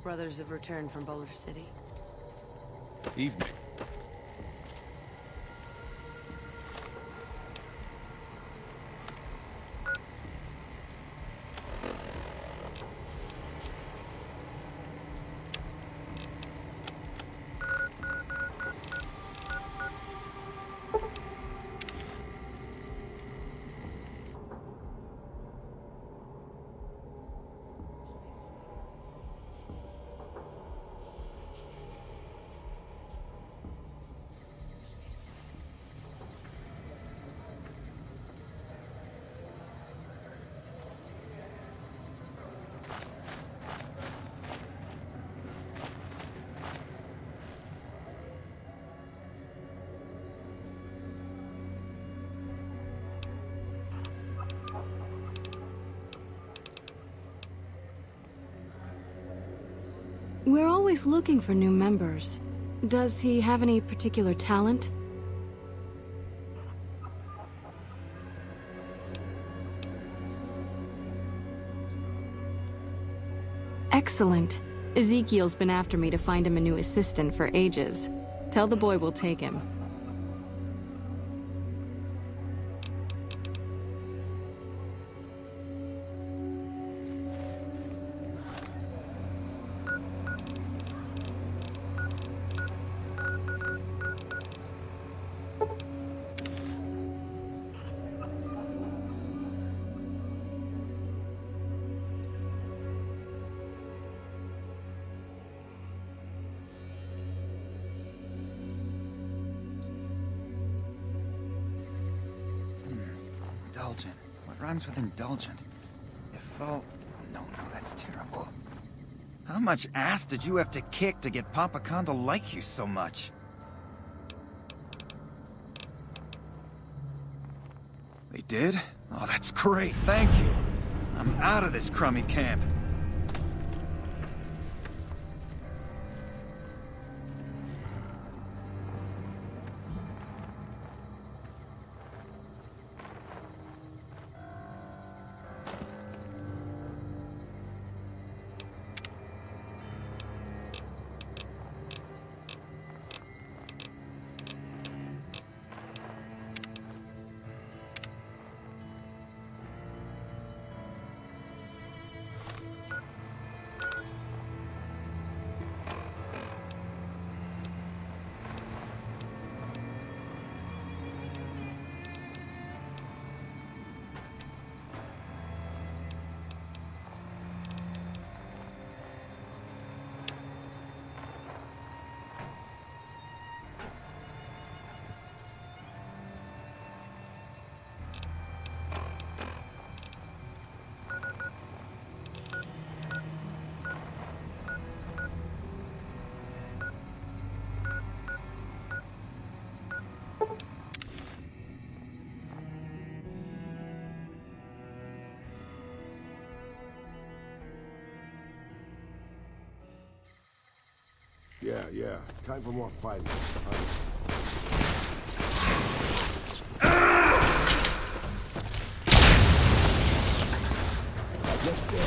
Brothers have returned from Boulder City. Evening. We're always looking for new members. Does he have any particular talent? Excellent. Ezekiel's been after me to find him a new assistant for ages. Tell the boy we'll take him. Indulgent. What rhymes with indulgent? No, that's terrible. How much ass did you have to kick to get Papa Khan to like you so much? They did? Oh, that's great, thank you. I'm out of this crummy camp. Yeah. Time for more fighting. Let's go.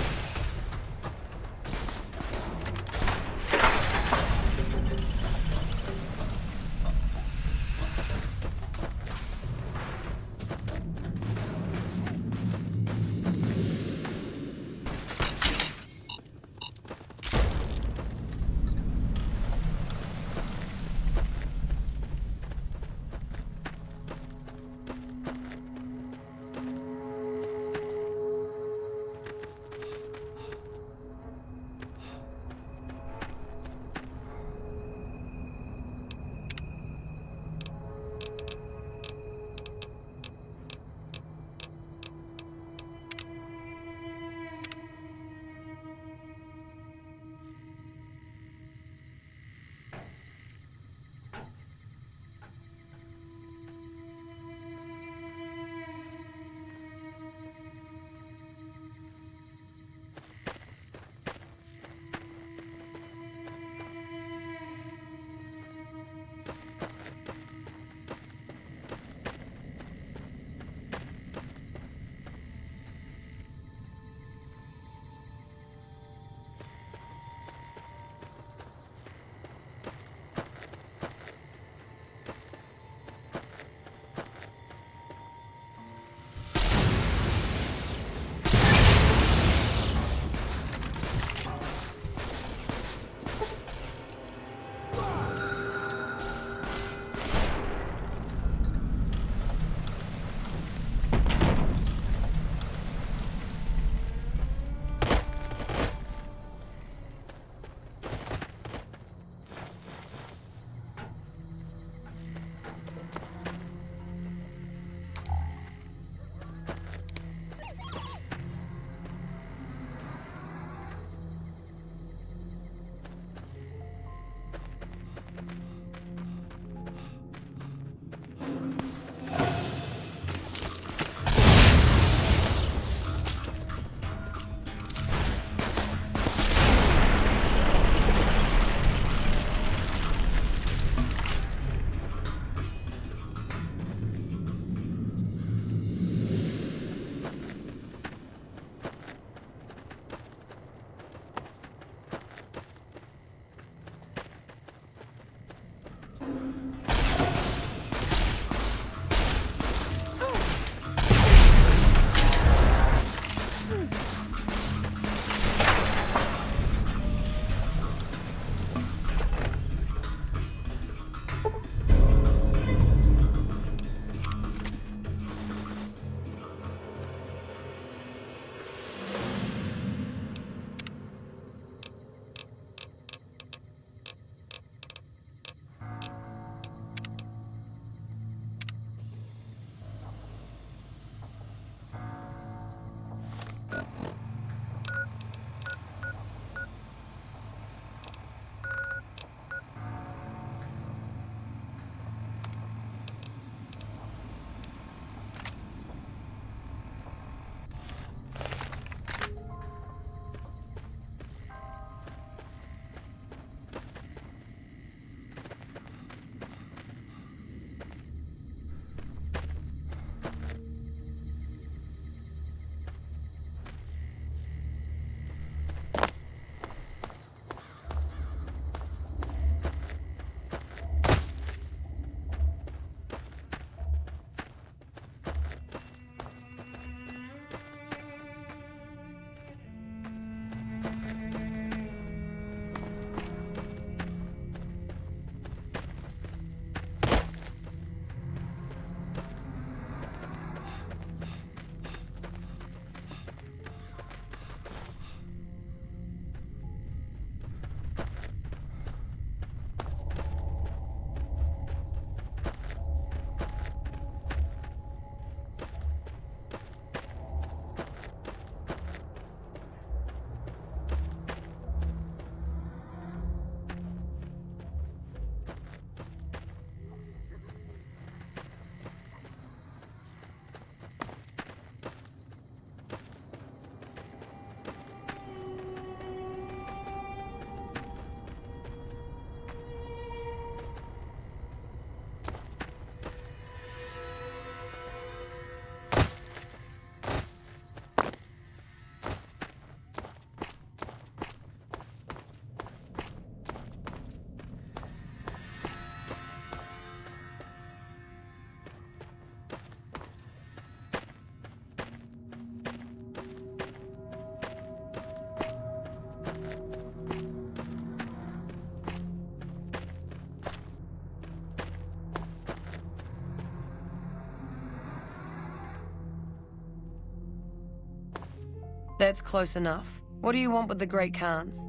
That's close enough. What do you want with the Great Khans?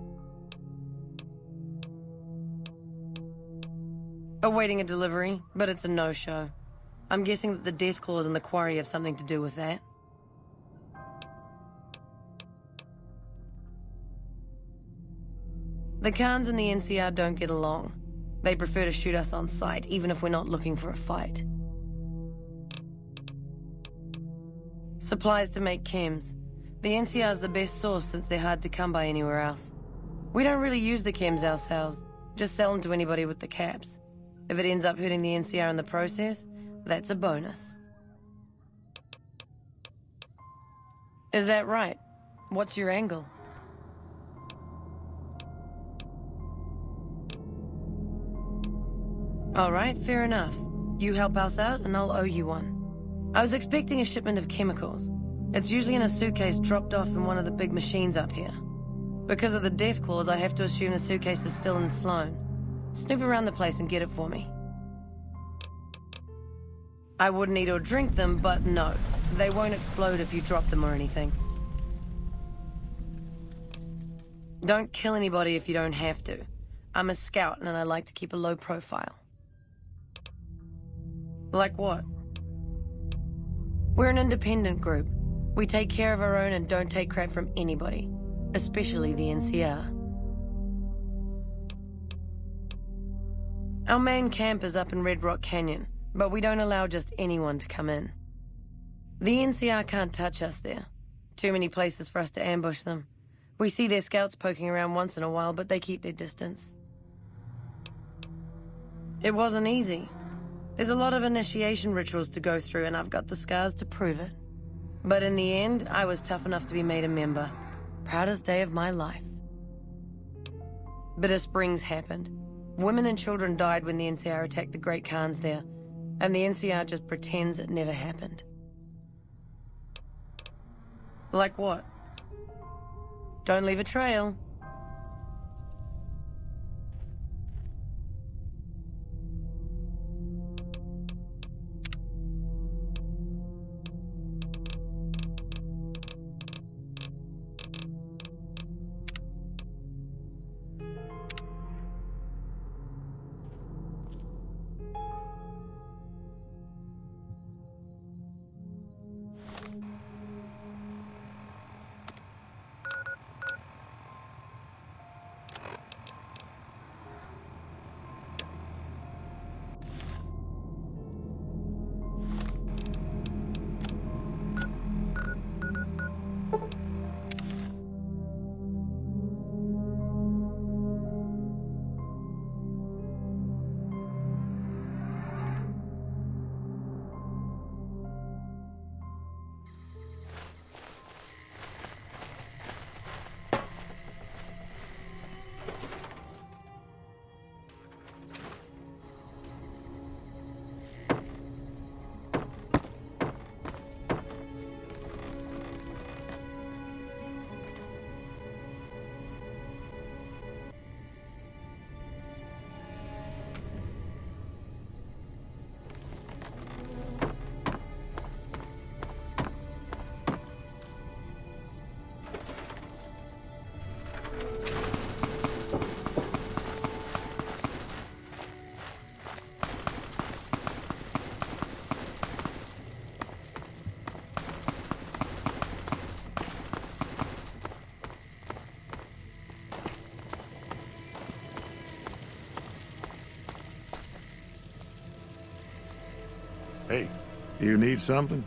Awaiting a delivery, but it's a no-show. I'm guessing that the death claws in the quarry have something to do with that. The Khans and the NCR don't get along. They prefer to shoot us on sight, even if we're not looking for a fight. Supplies to make chems. The NCR's the best source since they're hard to come by anywhere else. We don't really use the chems ourselves, just sell them to anybody with the caps. If it ends up hurting the NCR in the process, that's a bonus. Is that right? What's your angle? All right, fair enough. You help us out and I'll owe you one. I was expecting a shipment of chemicals. It's usually in a suitcase dropped off in one of the big machines up here. Because of the death clause, I have to assume the suitcase is still in Sloan. Snoop around the place and get it for me. I wouldn't eat or drink them, but no. They won't explode if you drop them or anything. Don't kill anybody if you don't have to. I'm a scout and I like to keep a low profile. Like what? We're an independent group. We take care of our own and don't take crap from anybody, especially the NCR. Our main camp is up in Red Rock Canyon, but we don't allow just anyone to come in. The NCR can't touch us there. Too many places for us to ambush them. We see their scouts poking around once in a while, but they keep their distance. It wasn't easy. There's a lot of initiation rituals to go through, and I've got the scars to prove it. But in the end, I was tough enough to be made a member. Proudest day of my life. Bitter Springs happened. Women and children died when the NCR attacked the Great Khans there, and the NCR just pretends it never happened. Like what? Don't leave a trail. Hey, you need something?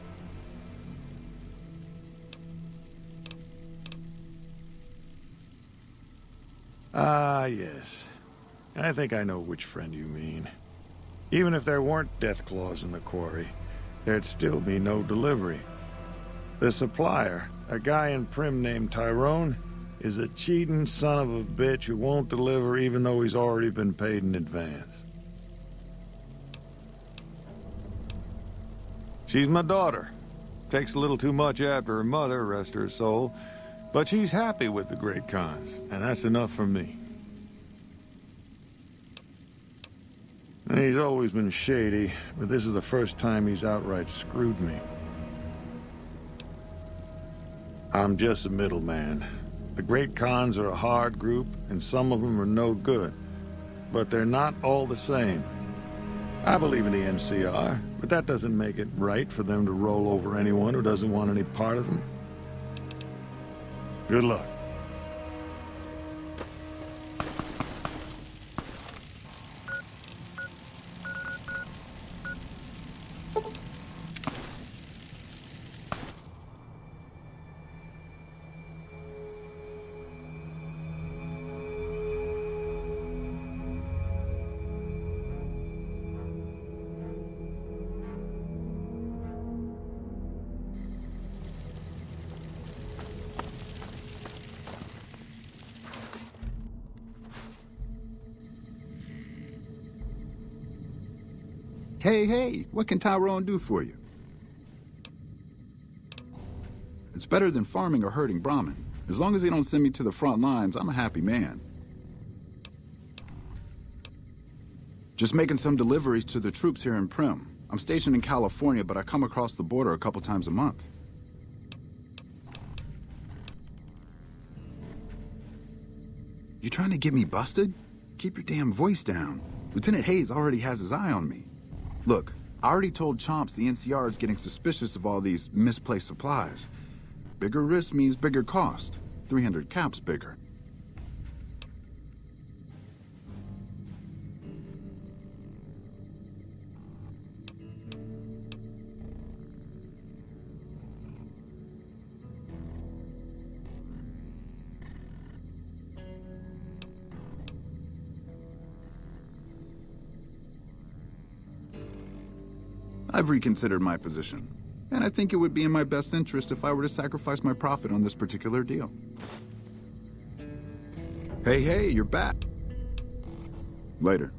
Ah, yes. I think I know which friend you mean. Even if there weren't death claws in the quarry, there'd still be no delivery. The supplier, a guy in Prim named Tyrone, is a cheating son of a bitch who won't deliver even though he's already been paid in advance. She's my daughter. Takes a little too much after her mother, rest her soul. But she's happy with the Great Khans, and that's enough for me. He's always been shady, but this is the first time he's outright screwed me. I'm just a middleman. The Great Khans are a hard group, and some of them are no good. But they're not all the same. I believe in the NCR, but that doesn't make it right for them to roll over anyone who doesn't want any part of them. Good luck. Hey, what can Tyrone do for you? It's better than farming or herding Brahmin. As long as they don't send me to the front lines, I'm a happy man. Just making some deliveries to the troops here in Prim. I'm stationed in California, but I come across the border a couple times a month. You trying to get me busted? Keep your damn voice down. Lieutenant Hayes already has his eye on me. Look, I already told Chomps the NCR is getting suspicious of all these misplaced supplies. Bigger risk means bigger cost. 300 caps bigger. I've reconsidered my position, and I think it would be in my best interest if I were to sacrifice my profit on this particular deal. Hey, you're back. Later.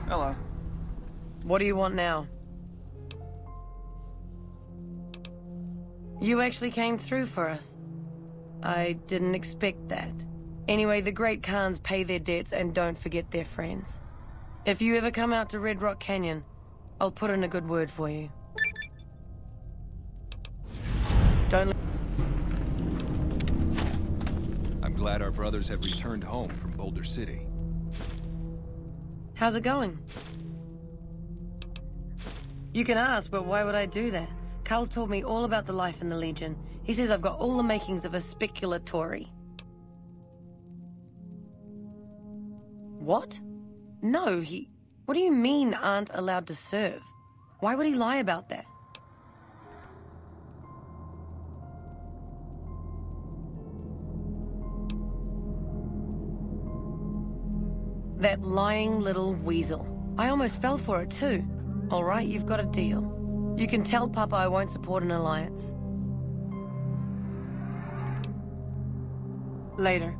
Hello. What do you want now? You actually came through for us. I didn't expect that. Anyway, the Great Khans pay their debts and don't forget their friends. If you ever come out to Red Rock Canyon, I'll put in a good word for you. Don't... I'm glad our brothers have returned home from Boulder City. How's it going? You can ask, but why would I do that? Carl told me all about the life in the Legion. He says I've got all the makings of a speculatory. What? No, What do you mean aren't allowed to serve? Why would he lie about that? That lying little weasel. I almost fell for it too. All right, you've got a deal. You can tell Papa I won't support an alliance. Later.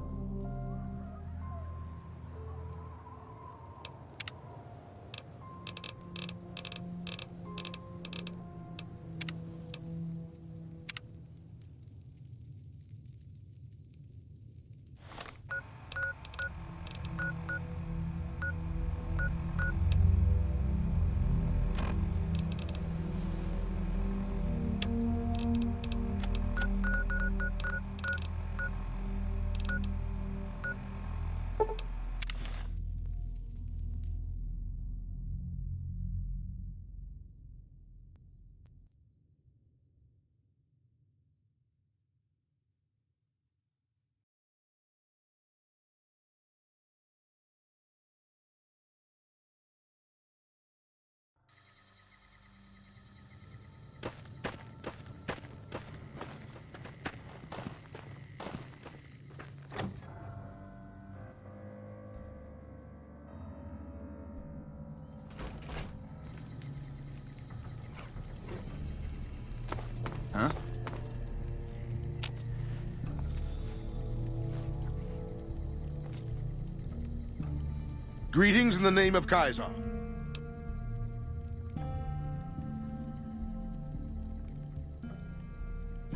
Greetings in the name of Kaiser.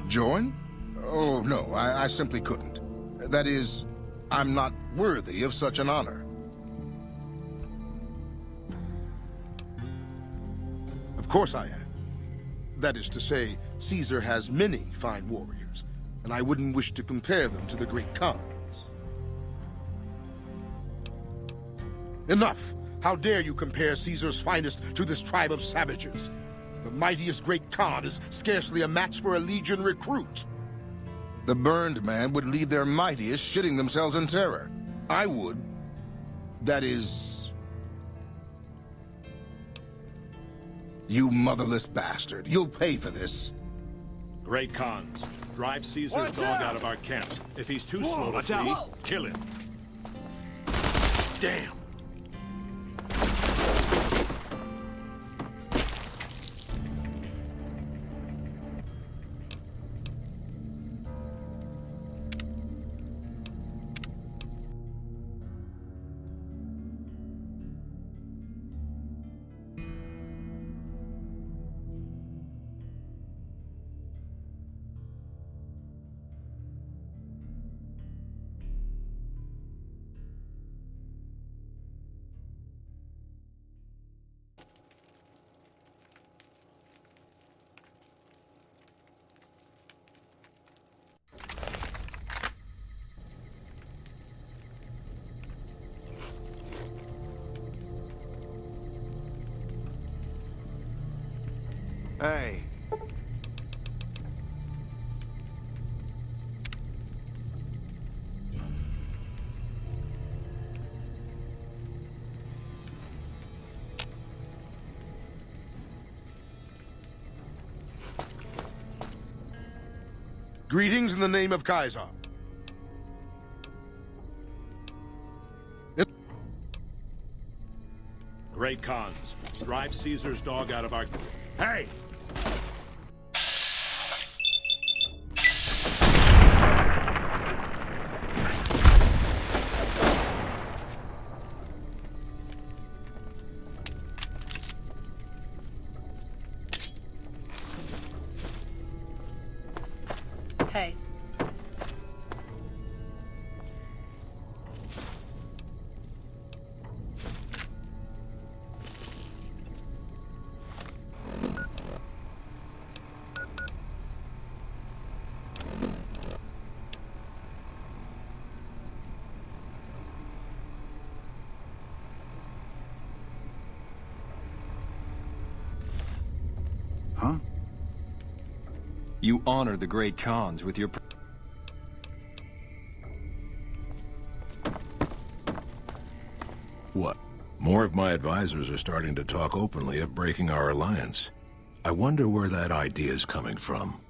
Join? Oh, no, I simply couldn't. That is, I'm not worthy of such an honor. Of course I am. That is to say, Caesar has many fine warriors, and I wouldn't wish to compare them to the great Khans. Enough! How dare you compare Caesar's finest to this tribe of savages? The mightiest great Khan is scarcely a match for a legion recruit. The burned man would leave their mightiest shitting themselves in terror. I would. That is... You motherless bastard. You'll pay for this. Great Khans, drive Caesar's dog out of our camp. If he's too slow to flee, kill him. Damn! Hey. Greetings in the name of Kaiser. Great Khans, drive Caesar's dog out of our... Hey! Hey. Huh? You honor the great Khans with your... What? More of my advisors are starting to talk openly of breaking our alliance. I wonder where that idea is coming from.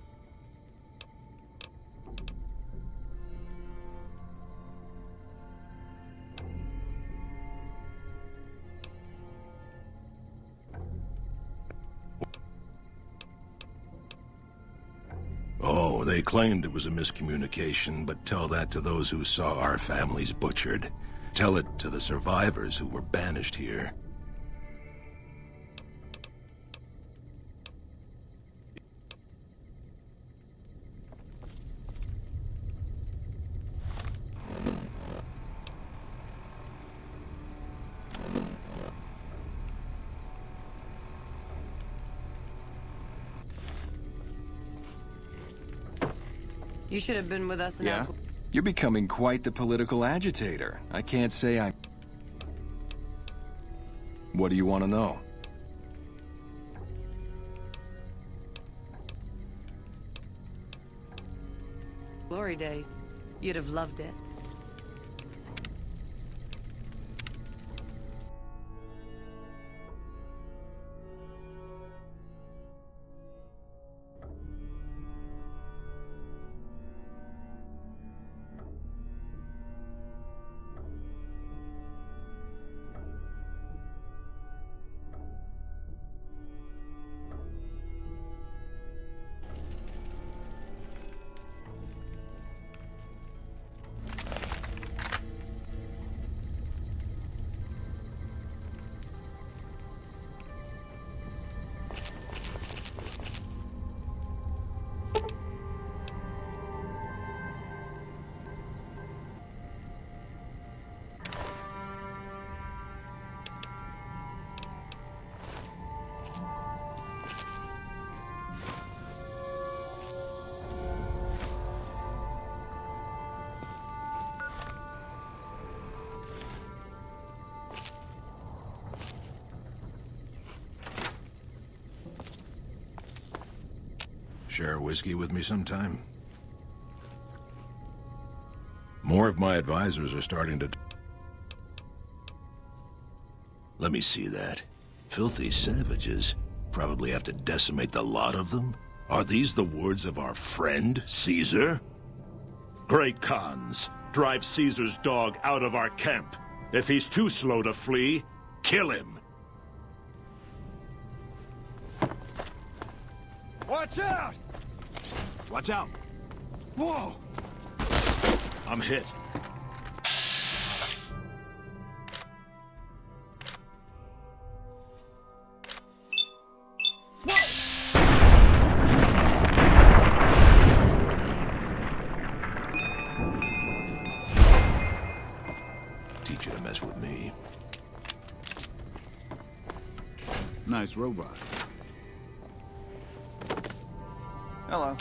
Oh, they claimed it was a miscommunication, but tell that to those who saw our families butchered. Tell it to the survivors who were banished here. You should have been with us in Yeah? You're becoming quite the political agitator. I can't say I'm... What do you want to know? glory days. You'd have loved it. Share a whiskey with me sometime? More of my advisors are starting to... Let me see that. Filthy savages. Probably have to decimate the lot of them? Are these the words of our friend, Caesar? Great Khans, drive Caesar's dog out of our camp. If he's too slow to flee, kill him. Watch out! Watch out! Whoa! I'm hit. Teach you to mess with me. Nice robot. Hello.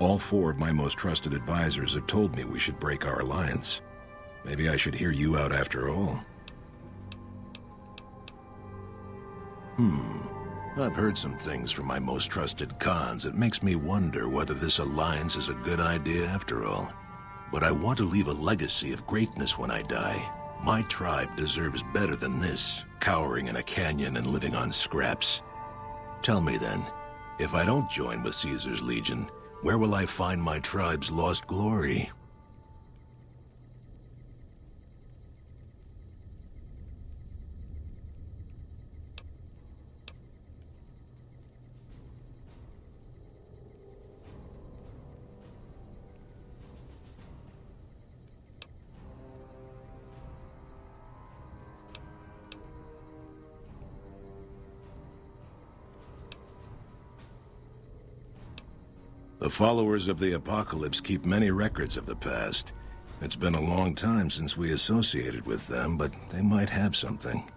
All four of my most trusted advisors have told me we should break our alliance. Maybe I should hear you out after all. I've heard some things from my most trusted Khans that makes me wonder whether this alliance is a good idea after all. But I want to leave a legacy of greatness when I die. My tribe deserves better than this, cowering in a canyon and living on scraps. Tell me then, if I don't join with Caesar's Legion, where will I find my tribe's lost glory? The followers of the Apocalypse keep many records of the past. It's been a long time since we associated with them, but they might have something.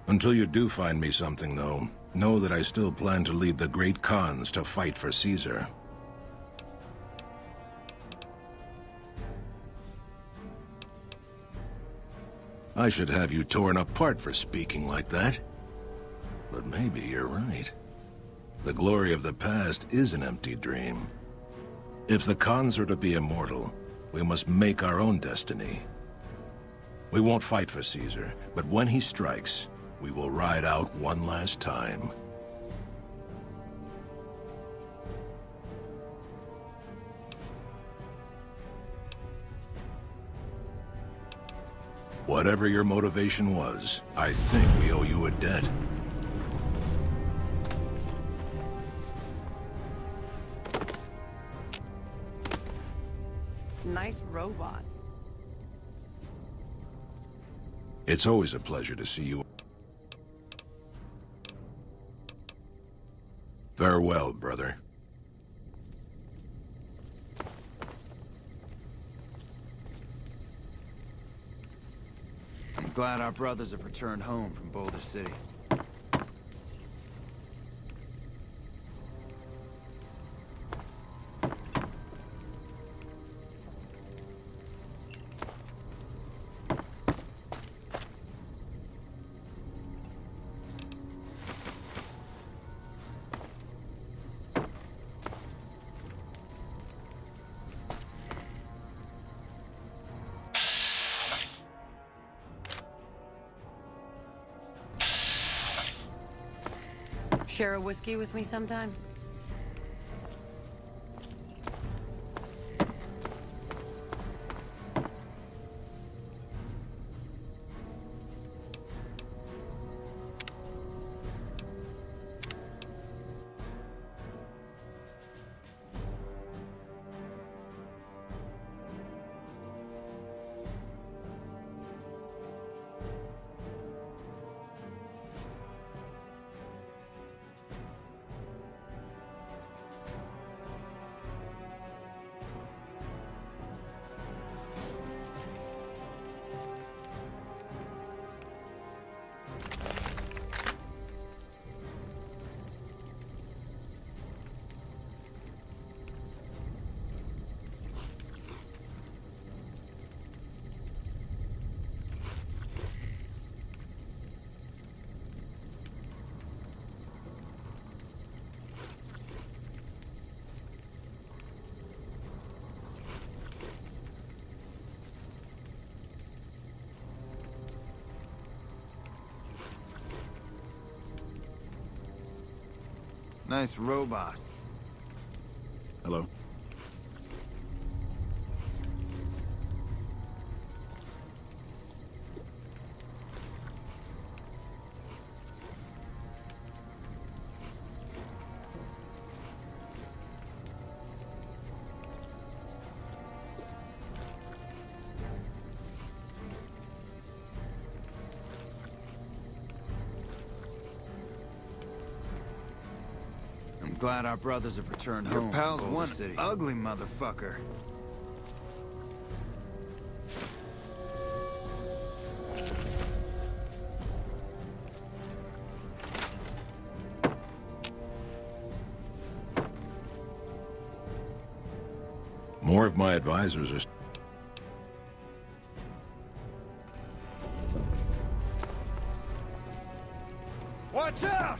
Until you do find me something, though, know that I still plan to lead the great Khans to fight for Caesar. I should have you torn apart for speaking like that. But maybe you're right. The glory of the past is an empty dream. If the Khans are to be immortal, we must make our own destiny. We won't fight for Caesar, but when he strikes, we will ride out one last time. Whatever your motivation was, I think we owe you a debt. Nice robot. It's always a pleasure to see you. Farewell, brother. I'm glad our brothers have returned home from Boulder City. Share a whiskey with me sometime? Nice robot. Hello? I'm glad our brothers have returned Your home. pal's Boulder one City. Ugly motherfucker. More of my advisors are... Watch out!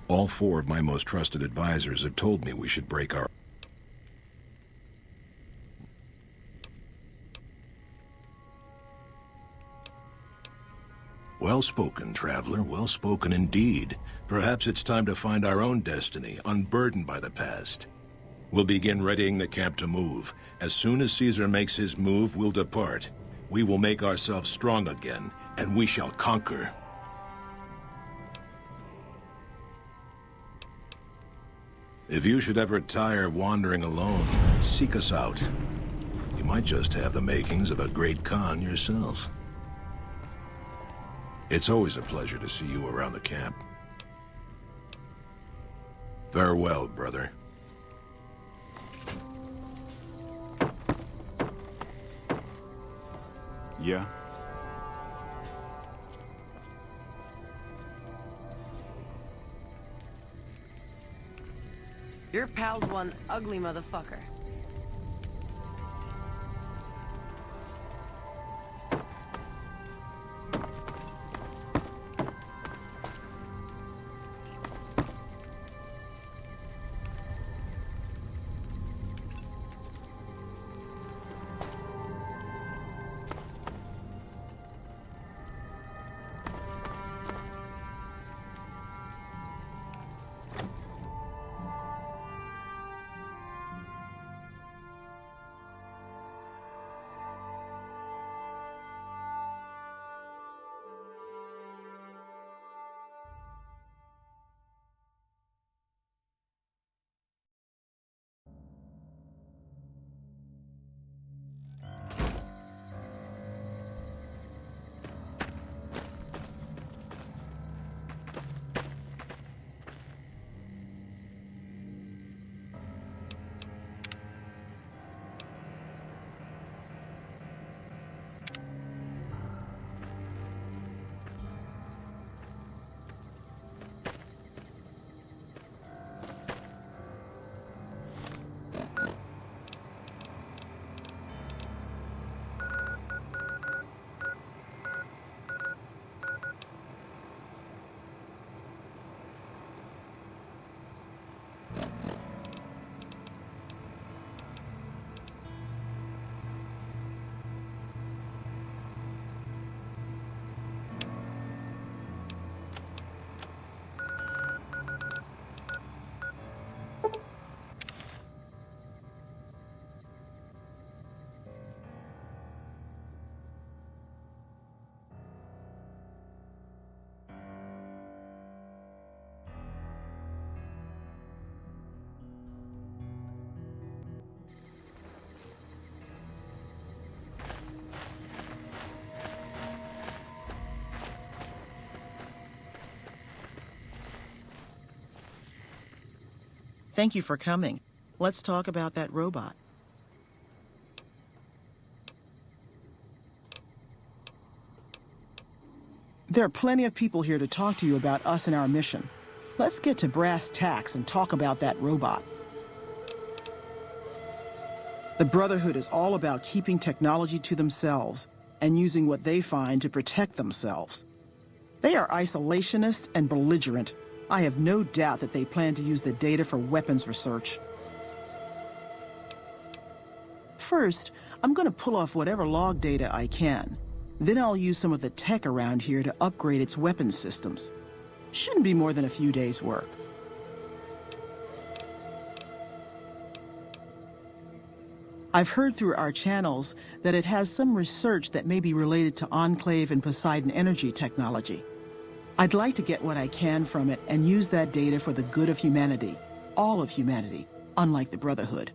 All four of my most trusted advisors have told me we should break our... Well spoken, traveler. Well spoken indeed. Perhaps it's time to find our own destiny, unburdened by the past. We'll begin readying the camp to move. As soon as Caesar makes his move, we'll depart. We will make ourselves strong again, and we shall conquer. If you should ever tire of wandering alone, seek us out. You might just have the makings of a great Khan yourself. It's always a pleasure to see you around the camp. Farewell, brother. Yeah? Your pal's one ugly motherfucker. Thank you for coming. Let's talk about that robot. There are plenty of people here to talk to you about us and our mission. Let's get to brass tacks and talk about that robot. The Brotherhood is all about keeping technology to themselves. and using what they find to protect themselves. They are isolationist and belligerent. I have no doubt that they plan to use the data for weapons research. First, I'm going to pull off whatever log data I can. Then I'll use some of the tech around here to upgrade its weapons systems. Shouldn't be more than a few days' work. I've heard through our channels that it has some research that may be related to Enclave and Poseidon energy technology. I'd like to get what I can from it and use that data for the good of humanity, all of humanity, unlike the Brotherhood.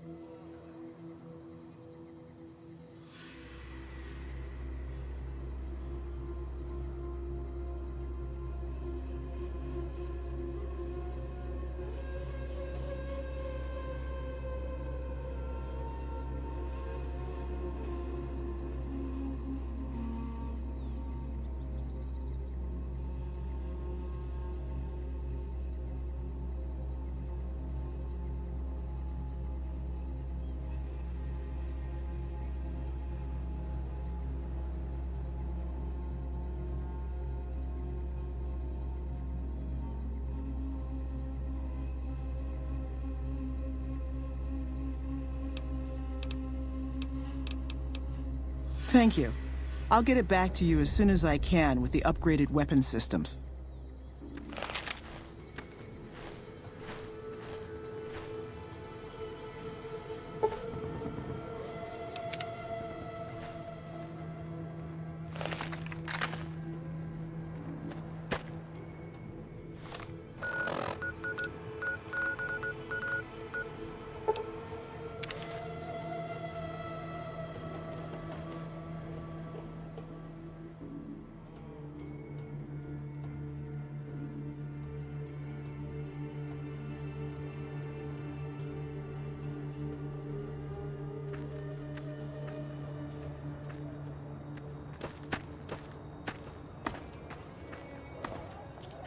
Thank you. I'll get it back to you as soon as I can with the upgraded weapon systems.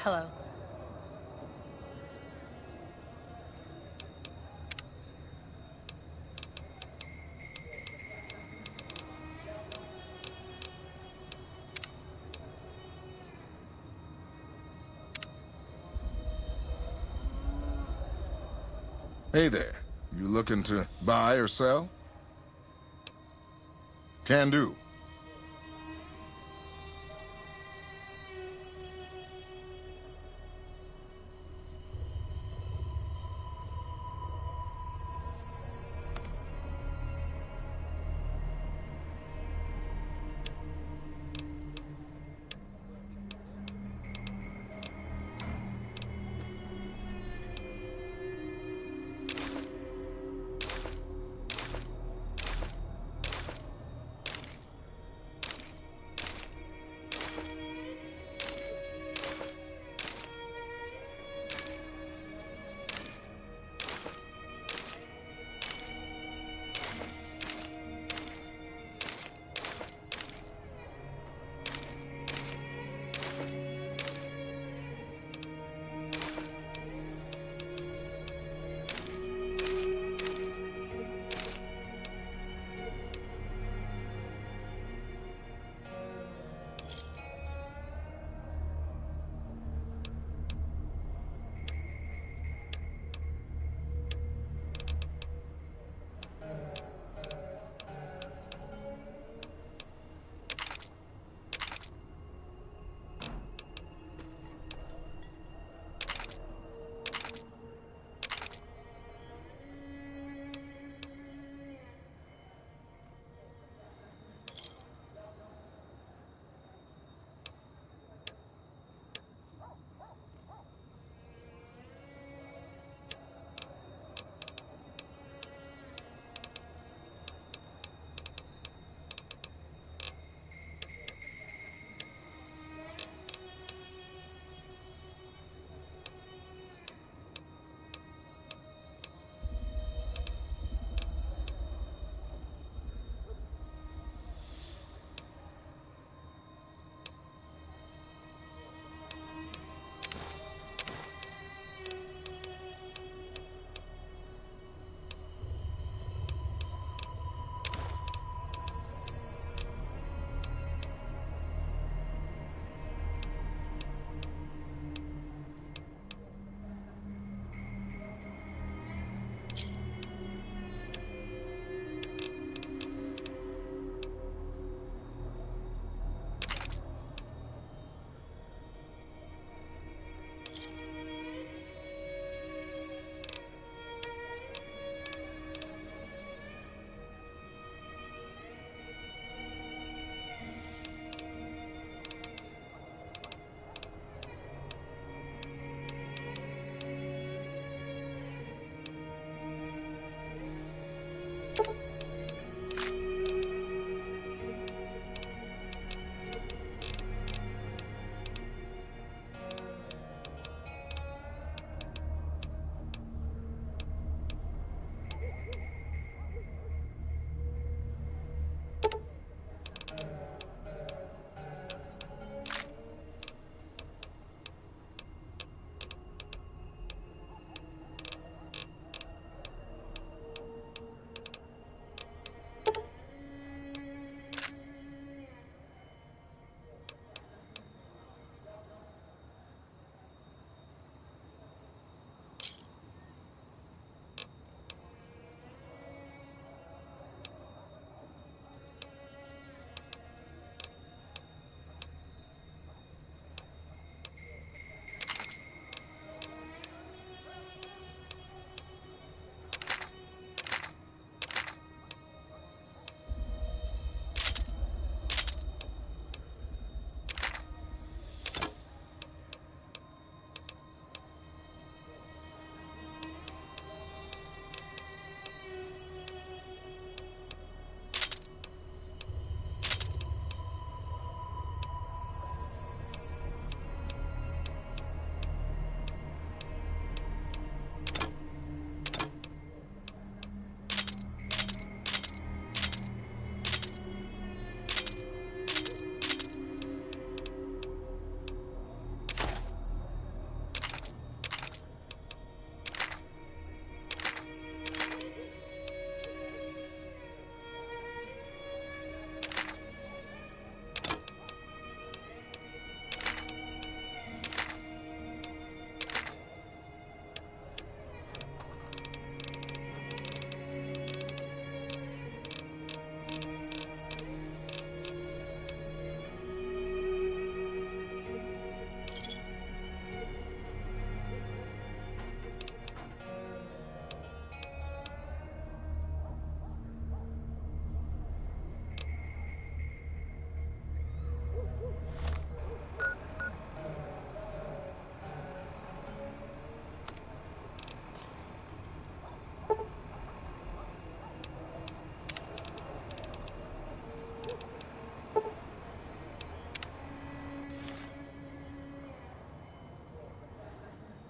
Hello. Hey there. You looking to buy or sell? Can do.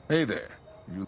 Hey there. You...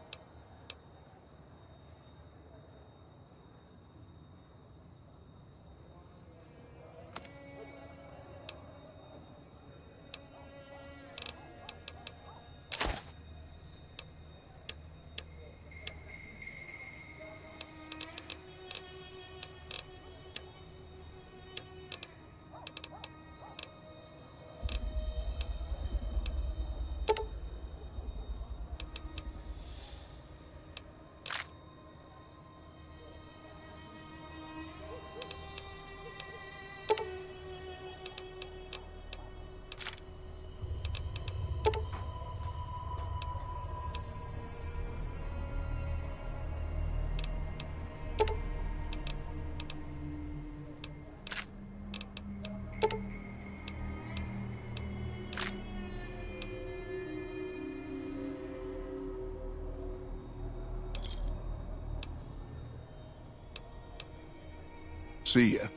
See ya.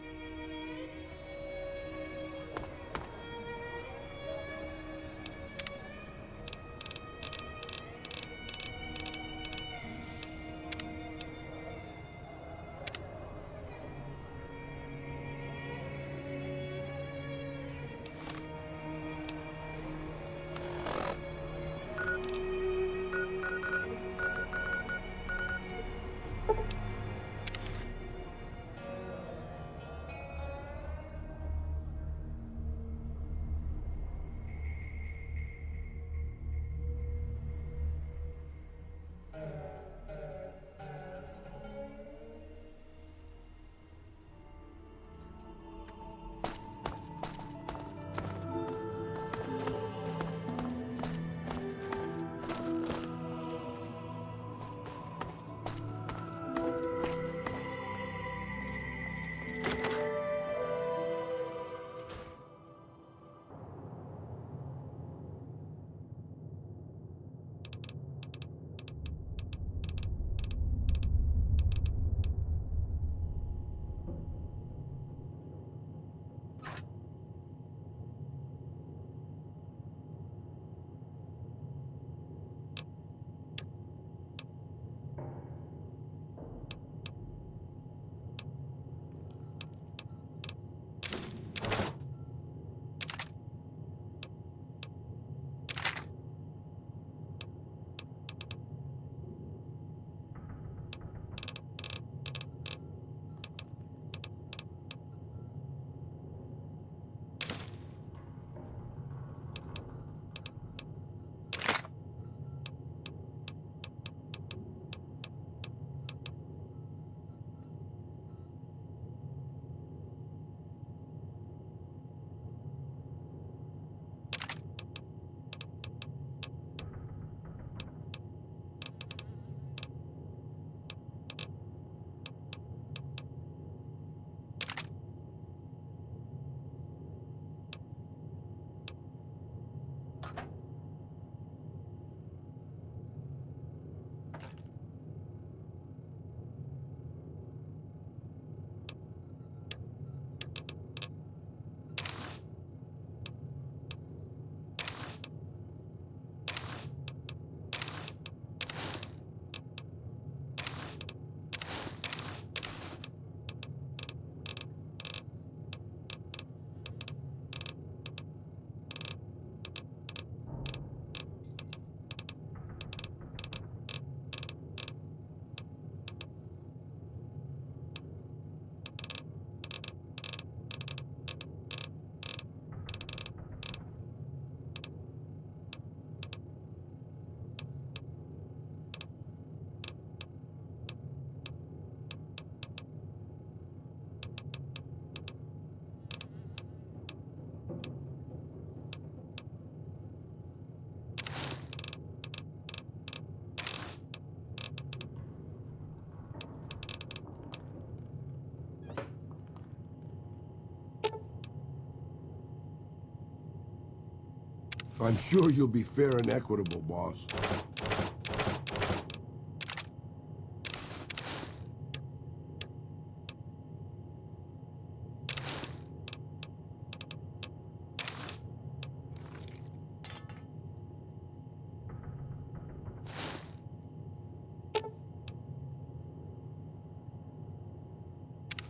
I'm sure you'll be fair and equitable, boss.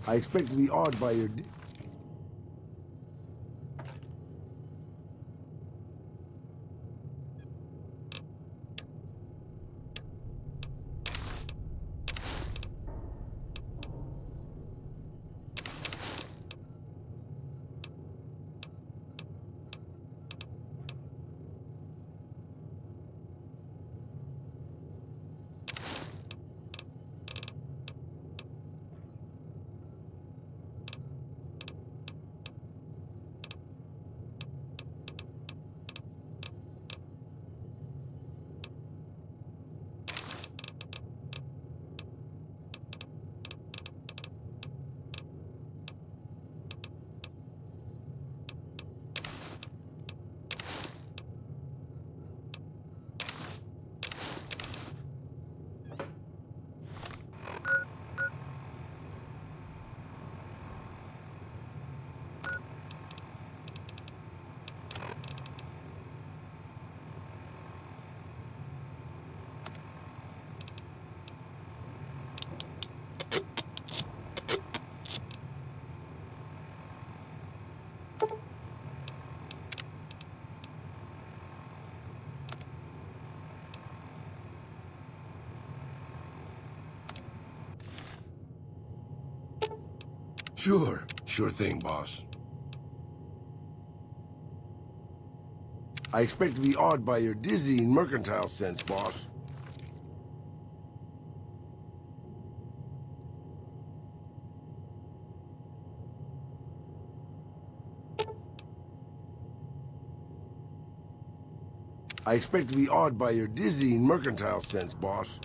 I expect to be awed by your... Sure thing, boss. I expect to be awed by your dizzying mercantile sense, boss. I expect to be awed by your dizzying mercantile sense, boss.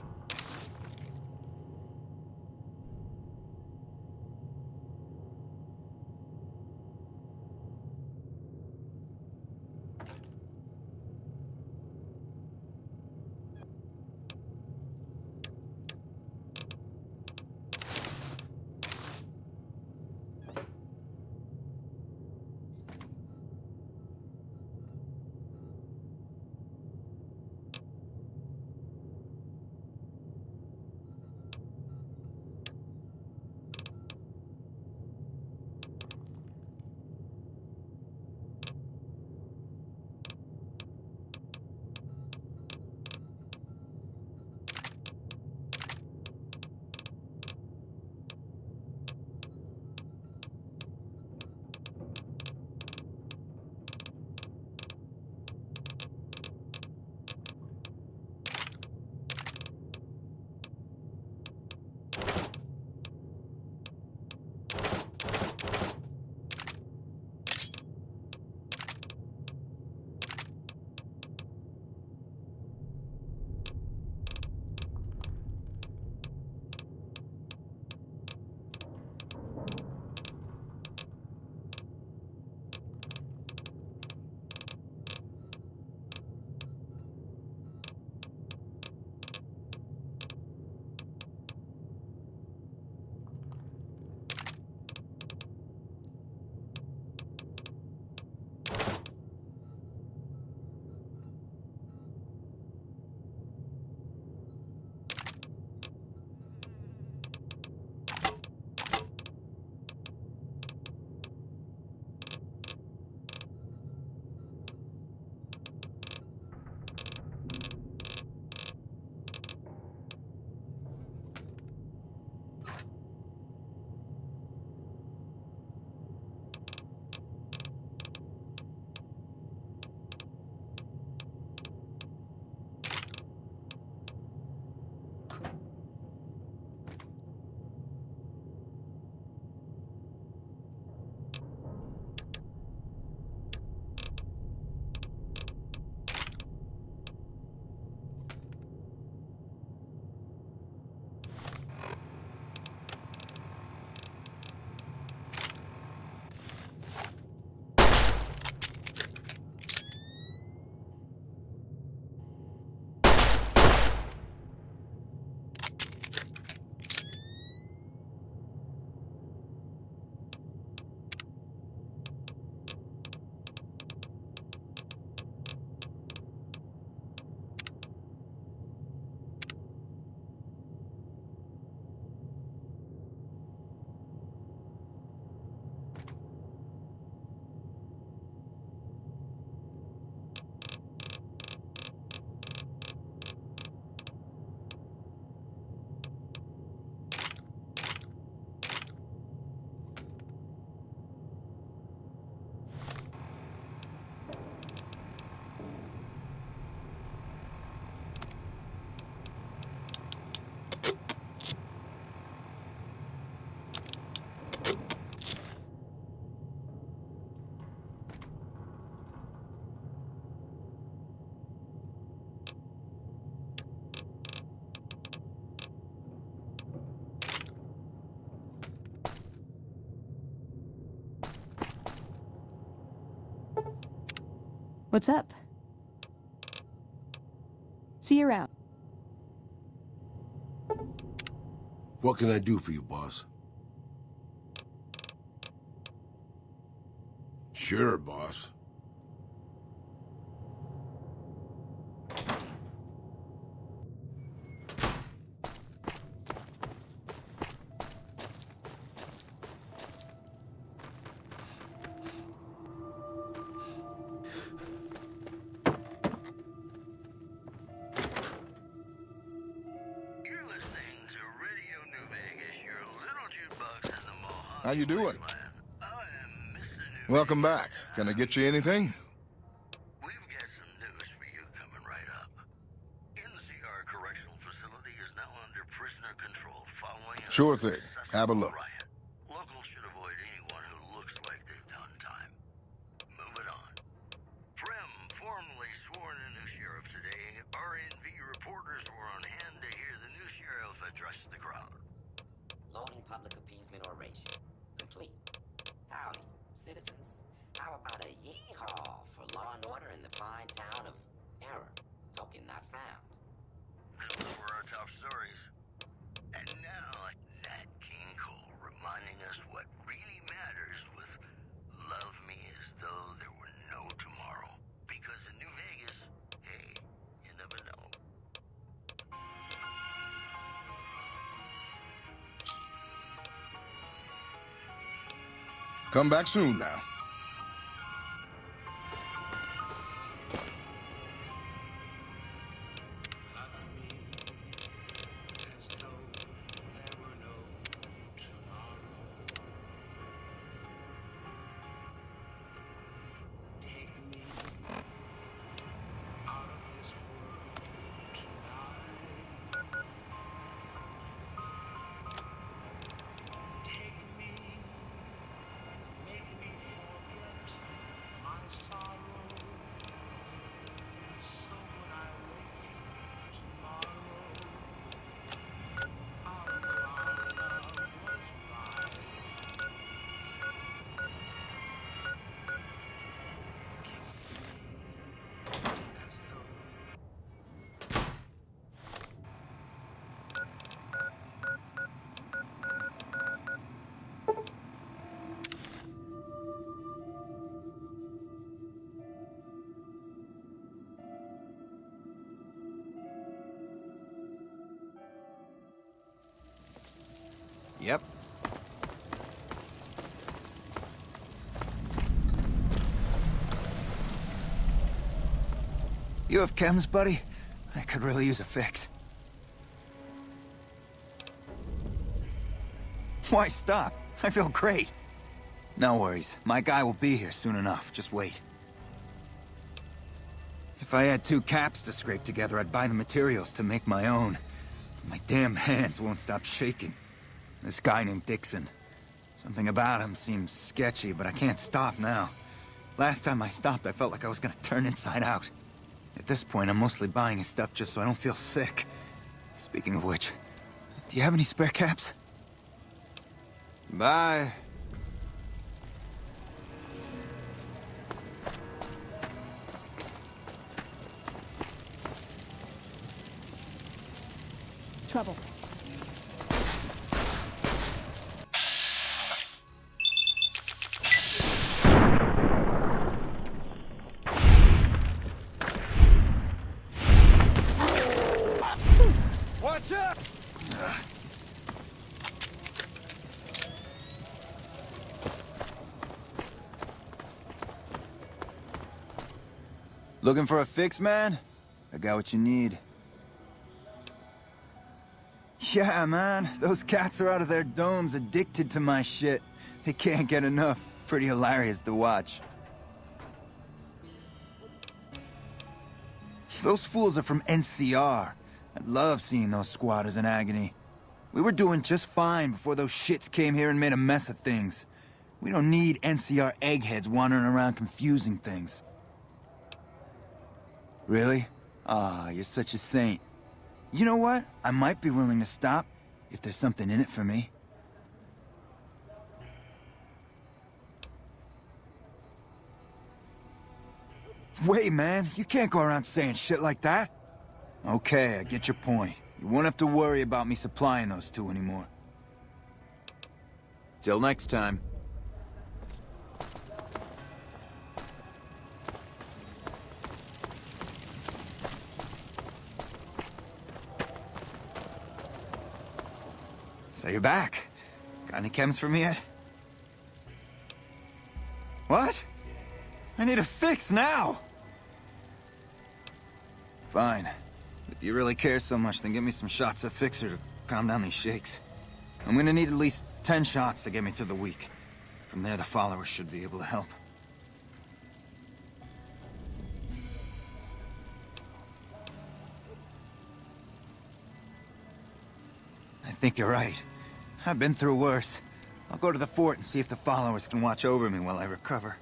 What's up? See you around. What can I do for you, boss? Sure, boss. How you doing? Welcome back. Can I get you anything? We've got some news for you coming right up. NCR Correctional Facility is now under prisoner control following a Sure thing. Have a look. riot. Locals should avoid anyone who looks like they've done time. Moving on. Prem formally sworn a new sheriff today. RNV reporters were on hand to hear the new sheriff address the crowd. Loading public appeasement oration. Complete. Howdy, citizens. How about a yee-haw for law and order in the fine town of Error? Token not found. Those were our top stories. And now, Nat King Cole reminding us what really matters with Love Me As Though There Were No Tomorrow. Because in New Vegas, hey, you never know. Come back soon now. Yep. You have chems, buddy? I could really use a fix. Why stop? I feel great. No worries. My guy will be here soon enough. Just wait. If I had 2 caps to scrape together, I'd buy the materials to make my own. My damn hands won't stop shaking. This guy named Dixon. Something about him seems sketchy, but I can't stop now. Last time I stopped, I felt like I was gonna turn inside out. At this point, I'm mostly buying his stuff just so I don't feel sick. Speaking of which, do you have any spare caps? Bye. Trouble. Watch out! Looking for a fix, man? I got what you need. Yeah, man. Those cats are out of their domes addicted to my shit. They can't get enough. Pretty hilarious to watch. Those fools are from NCR. I love seeing those squatters in agony. We were doing just fine before those shits came here and made a mess of things. We don't need NCR eggheads wandering around confusing things. Really? Ah, you're such a saint. You know what? I might be willing to stop, if there's something in it for me. way, man. You can't go around saying shit like that. Okay, I get your point. You won't have to worry about me supplying those two anymore. Till next time. So you're back. Got any chems for me yet? What? I need a fix now! Fine. If you really care so much, then give me some shots of Fixer to calm down these shakes. I'm gonna need at least 10 shots to get me through the week. From there, the followers should be able to help. I think you're right. I've been through worse. I'll go to the fort and see if the followers can watch over me while I recover.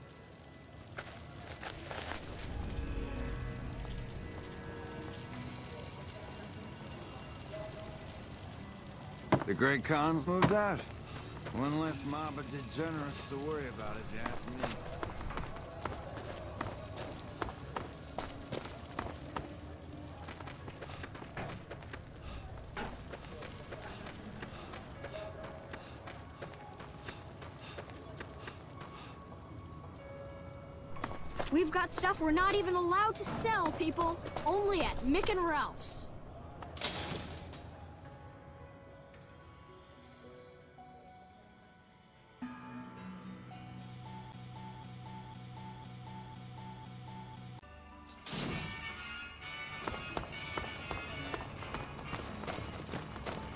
The Great Khan's moved out. One less mob of degenerates to worry about, if you ask me. We've got stuff we're not even allowed to sell, people. Only at Mick and Ralph's.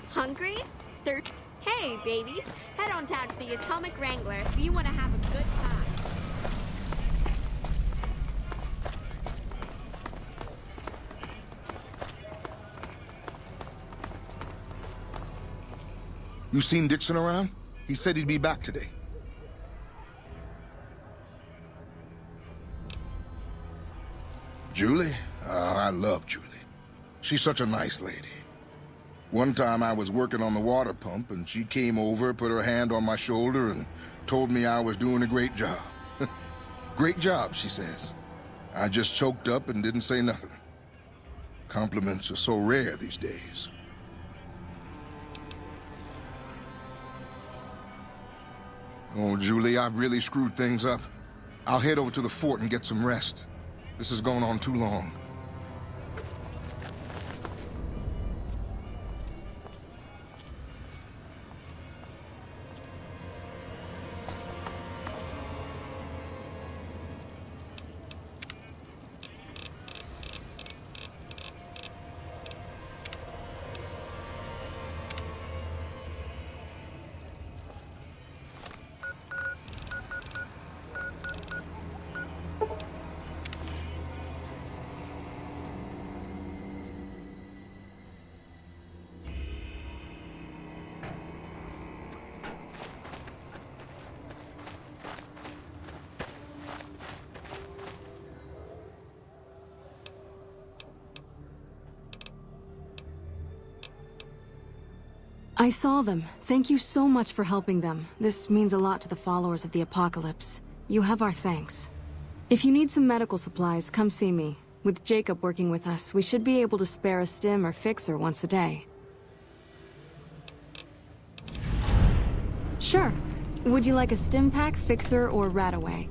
Hungry? Hey, baby. Head on down to the Atomic Wrangler if you want to have a good time. You seen Dixon around? He said he'd be back today. Julie? I love Julie. She's such a nice lady. One time I was working on the water pump, and she came over, put her hand on my shoulder, and told me I was doing a great job. Great job, she says. I just choked up and didn't say nothing. Compliments are so rare these days. Oh, Julie, I've really screwed things up. I'll head over to the fort and get some rest. This has gone on too long. I saw them. Thank you so much for helping them. This means a lot to the followers of the apocalypse. You have our thanks. If you need some medical supplies, come see me. With Jacob working with us, we should be able to spare a stim or fixer once a day. Sure. Would you like a stim pack, fixer, or Rataway?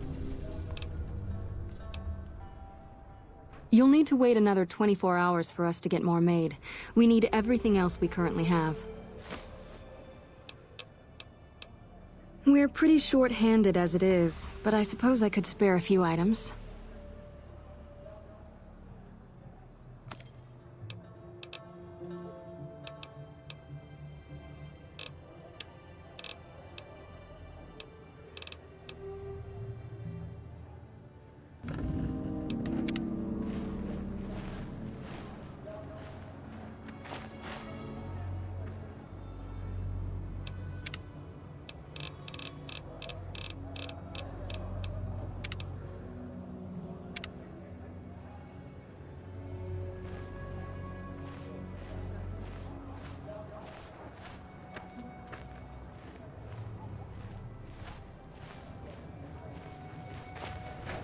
You'll need to wait another 24 hours for us to get more made. We need everything else we currently have. We're pretty short-handed as it is, but I suppose I could spare a few items.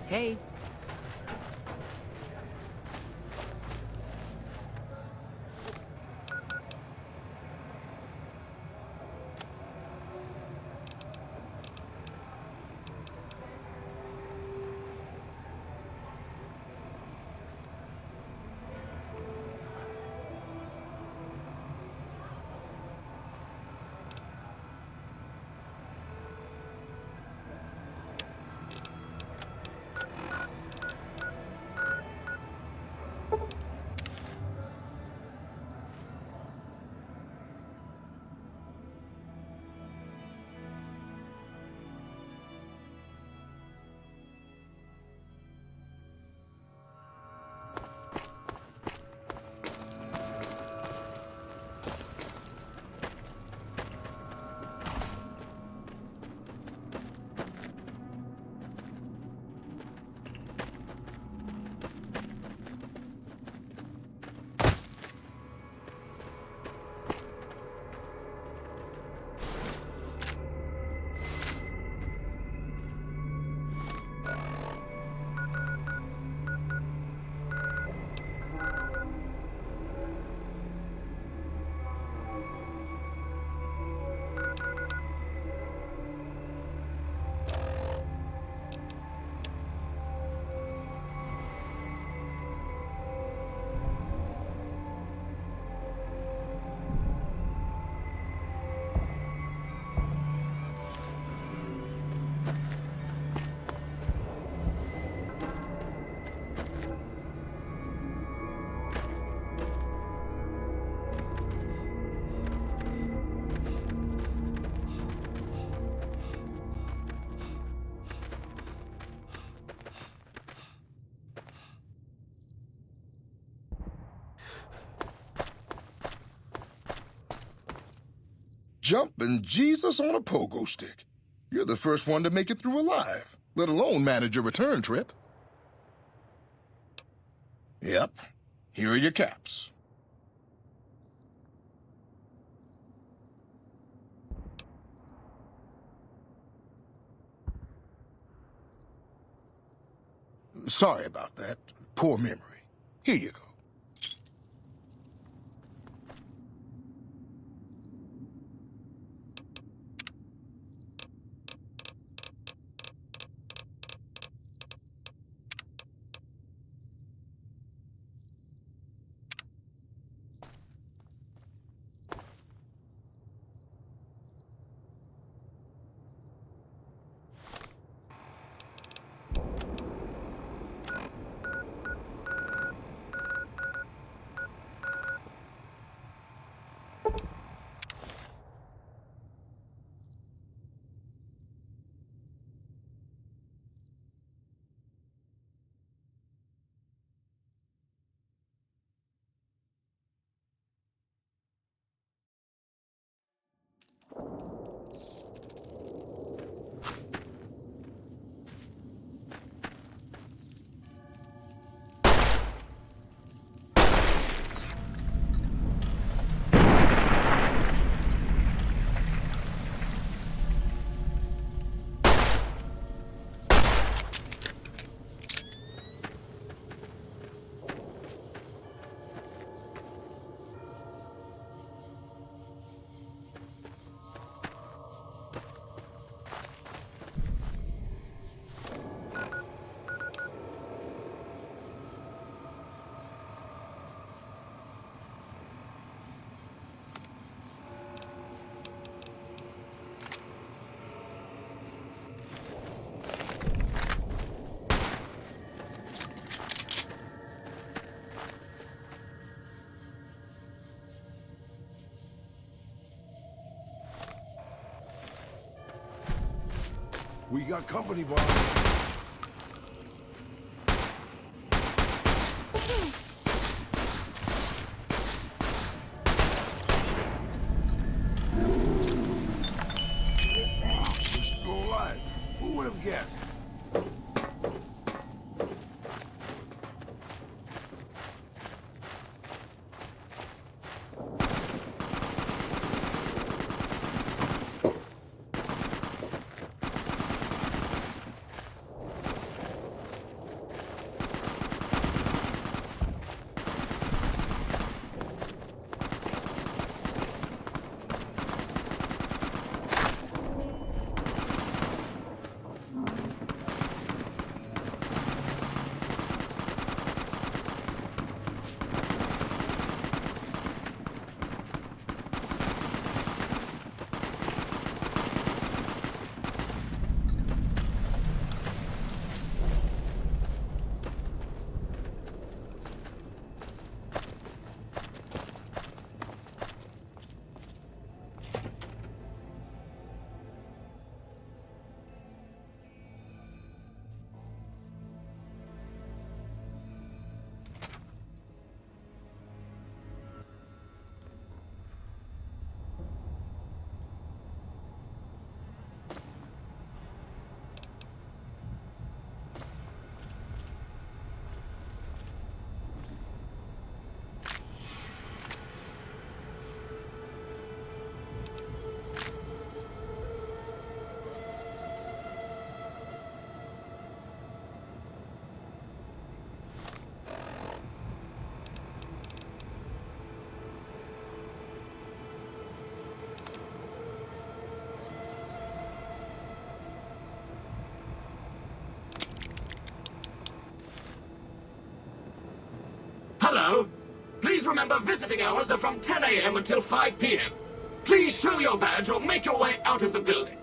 Hey. Jumping Jesus on a pogo stick. You're the first one to make it through alive, let alone manage a return trip. Yep. Here are your caps. Sorry about that. Poor memory. Here you go. We got company, boss. She's still alive. Who would have guessed? Hello. Please remember visiting hours are from 10 a.m. until 5 p.m. Please show your badge or make your way out of the building.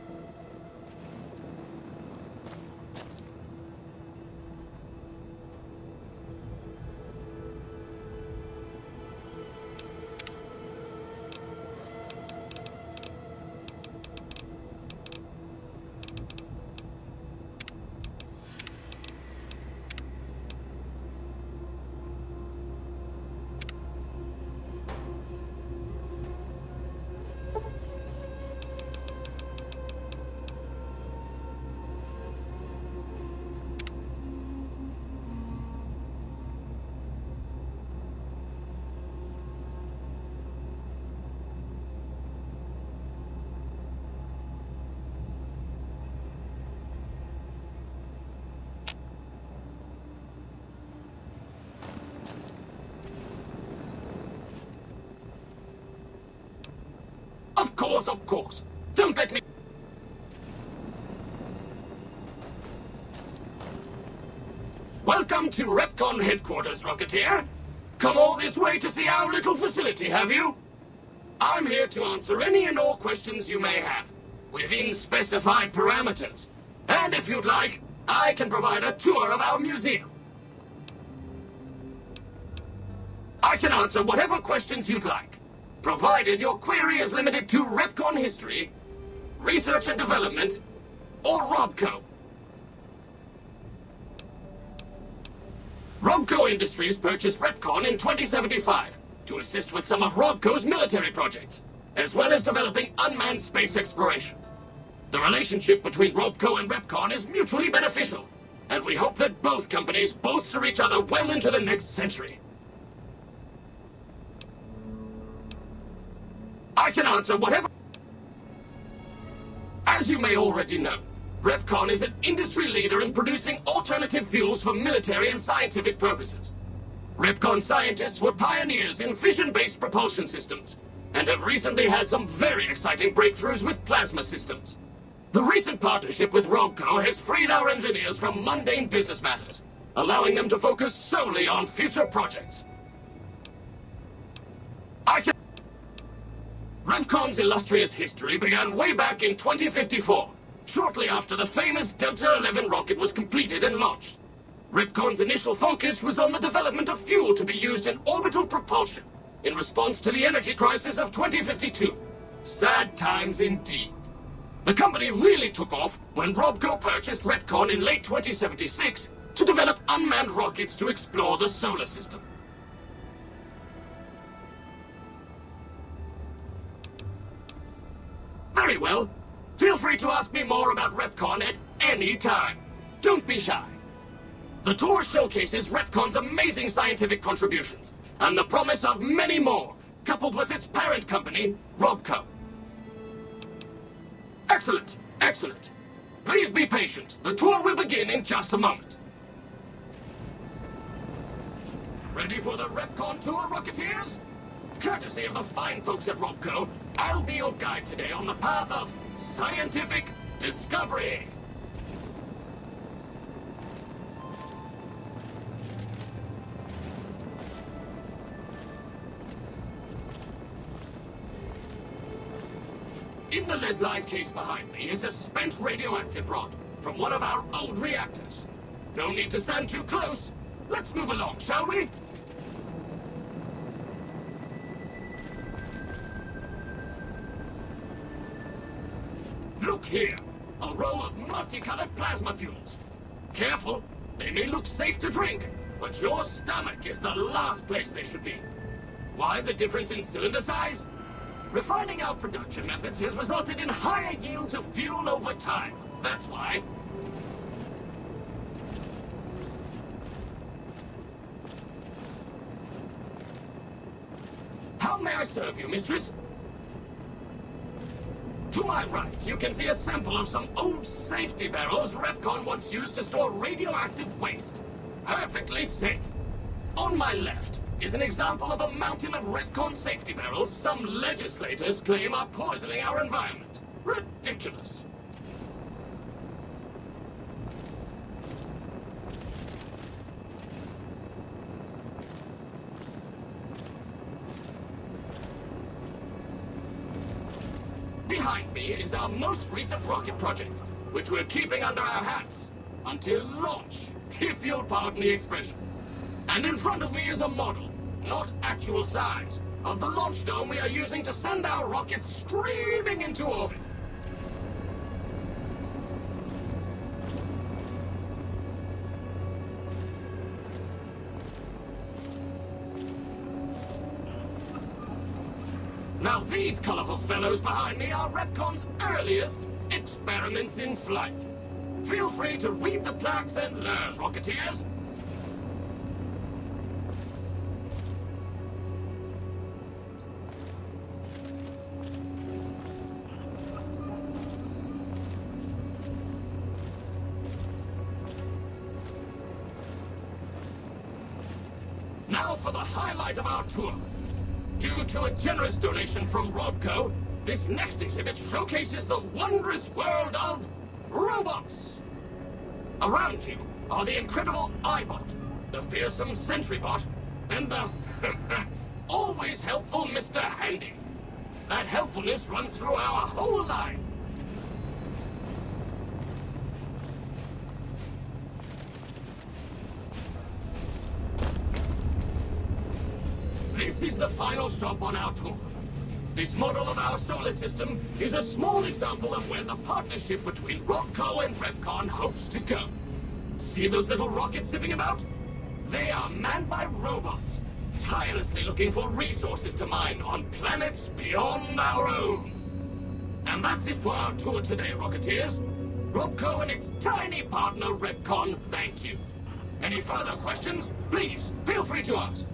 Of course, of course. Don't let me... Welcome to Repcon headquarters, Rocketeer. Come all this way to see our little facility, have you? I'm here to answer any and all questions you may have, within specified parameters. And if you'd like, I can provide a tour of our museum. I can answer whatever questions you'd like, provided your query is limited to Repcon history, research and development, or Robco. Robco Industries purchased Repcon in 2075 to assist with some of Robco's military projects, as well as developing unmanned space exploration. The relationship between Robco and Repcon is mutually beneficial, and we hope that both companies bolster each other well into the next century. I can answer whatever... As you may already know, Repcon is an industry leader in producing alternative fuels for military and scientific purposes. Repcon scientists were pioneers in fission-based propulsion systems, and have recently had some very exciting breakthroughs with plasma systems. The recent partnership with Robco has freed our engineers from mundane business matters, allowing them to focus solely on future projects. Repcon's illustrious history began way back in 2054, shortly after the famous Delta 11 rocket was completed and launched. Repcon's initial focus was on the development of fuel to be used in orbital propulsion, in response to the energy crisis of 2052. Sad times indeed. The company really took off when Robco purchased Repcon in late 2076 to develop unmanned rockets to explore the solar system. Very well. Feel free to ask me more about Repcon at any time. Don't be shy. The tour showcases Repcon's amazing scientific contributions, and the promise of many more, coupled with its parent company, Robco. Excellent, excellent. Please be patient. The tour will begin in just a moment. Ready for the Repcon tour, Rocketeers? Courtesy of the fine folks at Robco, I'll be your guide today on the path of scientific discovery. In the lead-lined case behind me is a spent radioactive rod from one of our old reactors. No need to stand too close. Let's move along, shall we? Look here, a row of multicolored plasma fuels. Careful, they may look safe to drink, but your stomach is the last place they should be. Why the difference in cylinder size? Refining our production methods has resulted in higher yields of fuel over time. That's why. How may I serve you, mistress? To my right, you can see a sample of some old safety barrels Repcon once used to store radioactive waste. Perfectly safe. On my left is an example of a mountain of Repcon safety barrels some legislators claim are poisoning our environment. Ridiculous. Behind me is our most recent rocket project, which we're keeping under our hats until launch, if you'll pardon the expression. And in front of me is a model, not actual size, of the launch dome we are using to send our rockets screaming into orbit. Now these colorful fellows behind me are Repcon's earliest experiments in flight. Feel free to read the plaques and learn, Rocketeers. Now for the highlight of our tour. Due to a generous donation from Robco, This next exhibit showcases the wondrous world of robots. Around you are the incredible iBot, the fearsome SentryBot, and the always helpful Mr. Handy. That helpfulness runs through our whole line. This is the final stop on our tour. This model of our solar system is a small example of where the partnership between Robco and Repcon hopes to go. See those little rockets zipping about? They are manned by robots, tirelessly looking for resources to mine on planets beyond our own. And that's it for our tour today, Rocketeers. Robco and its tiny partner, Repcon, thank you. Any further questions? Please, feel free to ask.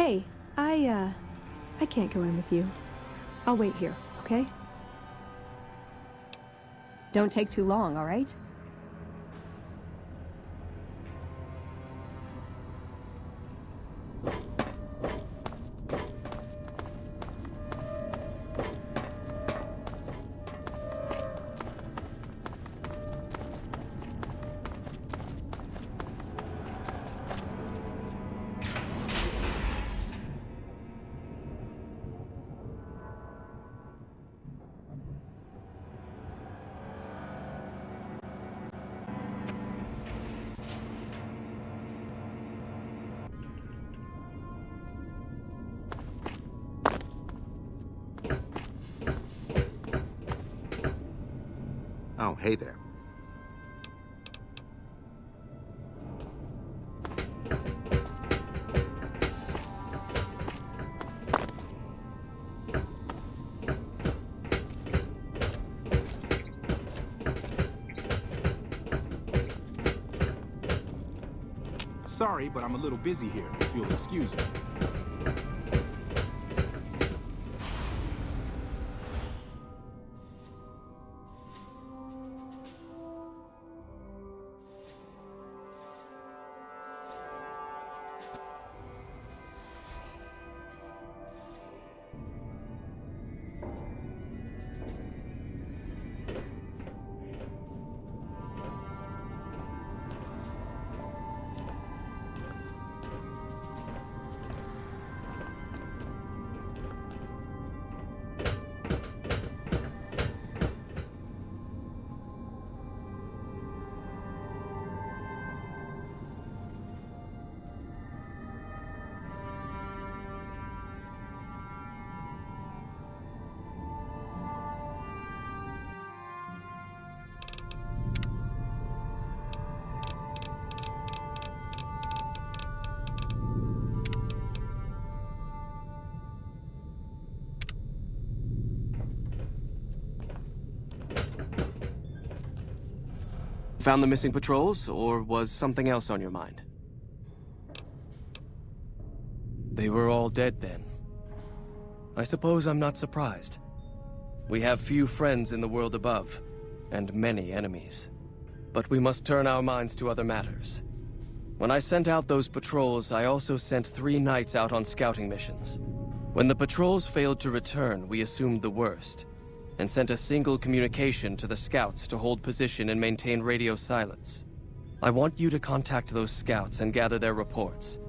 Hey, I can't go in with you. I'll wait here, okay? Don't take too long, all right? Oh, hey there. Sorry, but I'm a little busy here, if you'll excuse me. Found the missing patrols, or was something else on your mind? They were all dead then. I suppose I'm not surprised. We have few friends in the world above, and many enemies. But we must turn our minds to other matters. When I sent out those patrols, I also sent 3 knights out on scouting missions. When the patrols failed to return, we assumed the worst, and sent a single communication to the scouts to hold position and maintain radio silence. I want you to contact those scouts and gather their reports.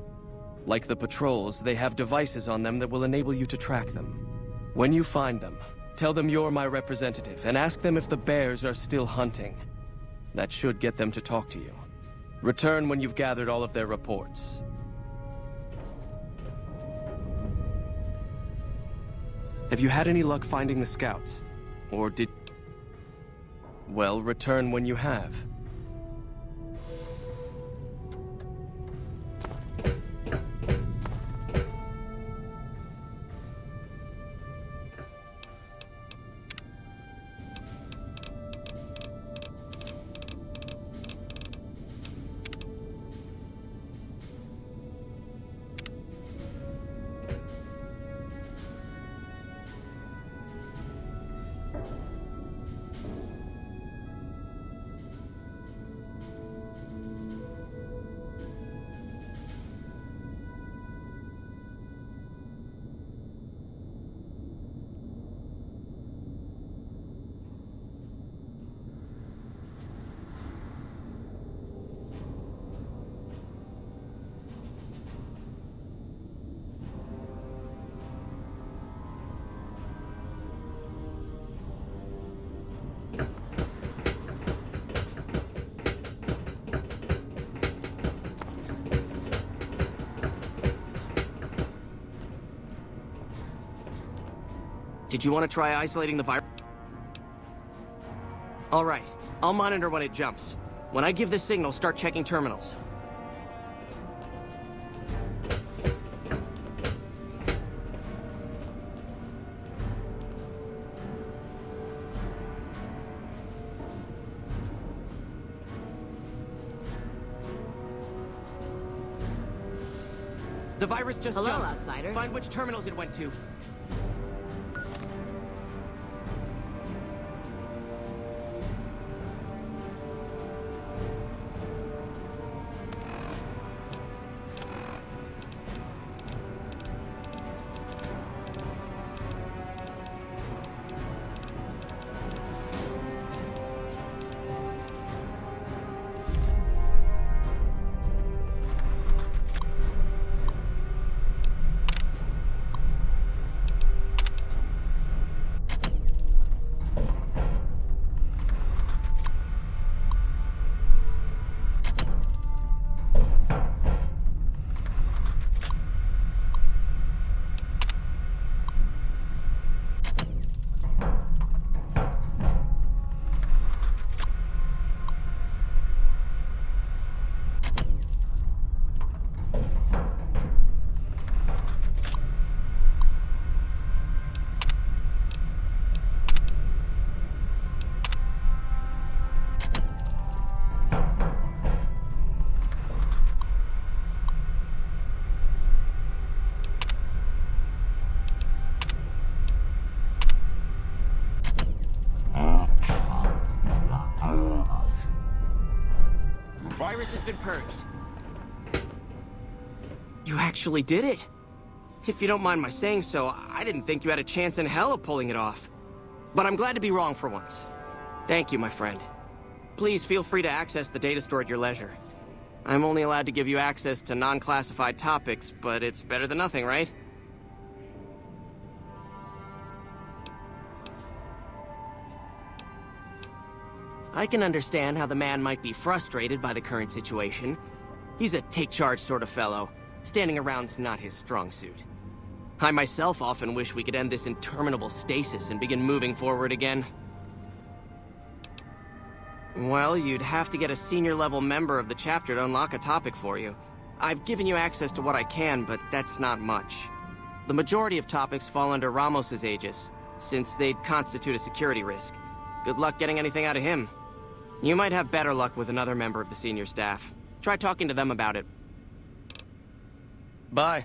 Like the patrols, they have devices on them that will enable you to track them. When you find them, tell them you're my representative and ask them if the bears are still hunting. That should get them to talk to you. Return when you've gathered all of their reports. Have you had any luck finding the scouts? Or did... Well, return when you have. Did you want to try isolating the virus? All right, I'll monitor when it jumps. When I give the signal, start checking terminals. The virus just Hello, jumped. outsider. Find which terminals it went to. Virus has been purged. You actually did it! If you don't mind my saying so, I didn't think you had a chance in hell of pulling it off. But I'm glad to be wrong for once. Thank you, my friend. Please feel free to access the data store at your leisure. I'm only allowed to give you access to non-classified topics, but it's better than nothing, right? I can understand how the man might be frustrated by the current situation. He's a take-charge sort of fellow. Standing around's not his strong suit. I myself often wish we could end this interminable stasis and begin moving forward again. Well, you'd have to get a senior-level member of the chapter to unlock a topic for you. I've given you access to what I can, but that's not much. The majority of topics fall under Ramos's aegis, since they'd constitute a security risk. Good luck getting anything out of him. You might have better luck with another member of the senior staff. Try talking to them about it. Bye.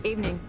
Evening.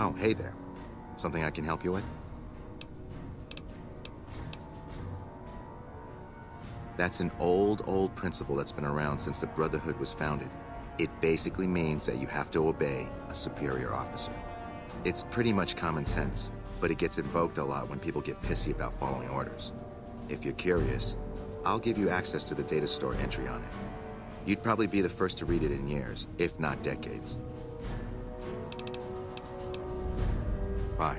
Oh, hey there. Something I can help you with? That's an old principle that's been around since the Brotherhood was founded. It basically means that you have to obey a superior officer. It's pretty much common sense, but it gets invoked a lot when people get pissy about following orders. If you're curious, I'll give you access to the data store entry on it. You'd probably be the first to read it in years, if not decades. Bye.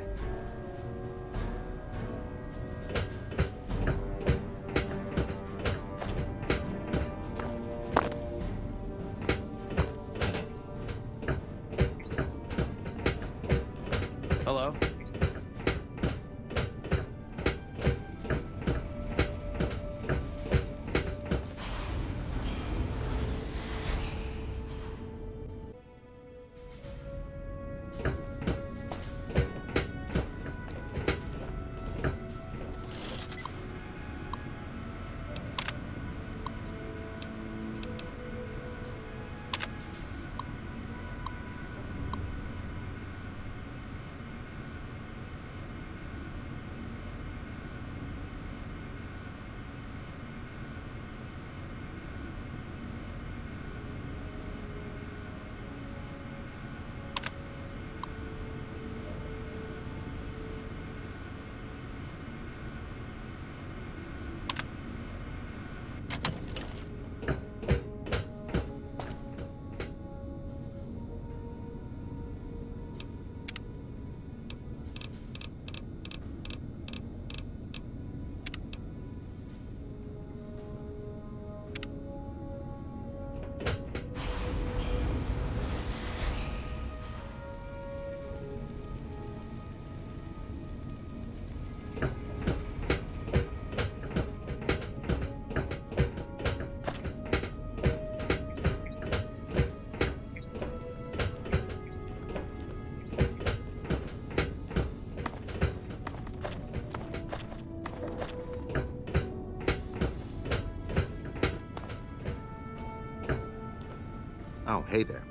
Hello? Oh, hey there.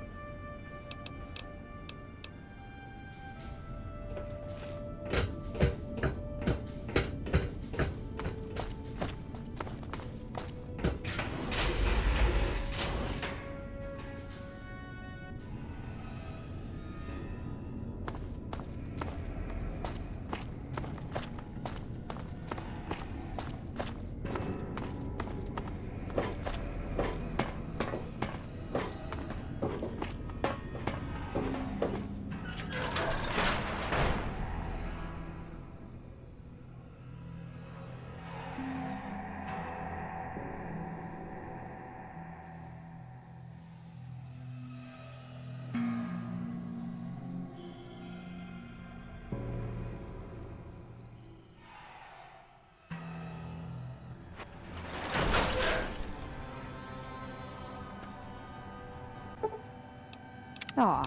Aw.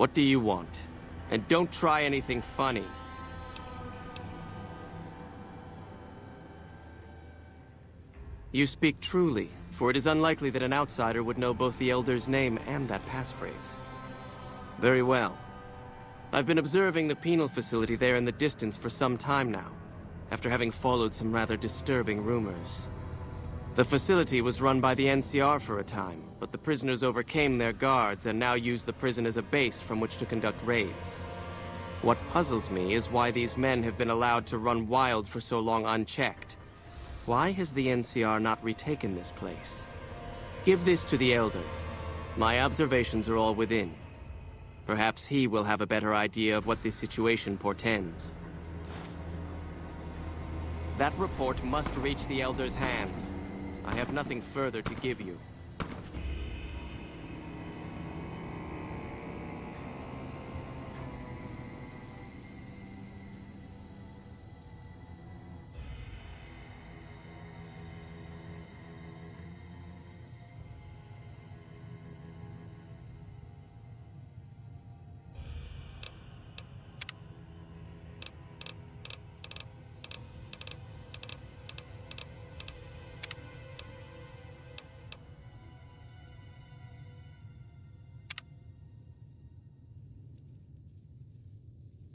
What do you want? And don't try anything funny. You speak truly, for it is unlikely that an outsider would know both the Elder's name and that passphrase. Very well. I've been observing the penal facility there in the distance for some time now, after having followed some rather disturbing rumors. The facility was run by the NCR for a time, but the prisoners overcame their guards and now use the prison as a base from which to conduct raids. What puzzles me is why these men have been allowed to run wild for so long unchecked. Why has the NCR not retaken this place? Give this to the Elder. My observations are all within. Perhaps he will have a better idea of what this situation portends. That report must reach the Elder's hands. I have nothing further to give you.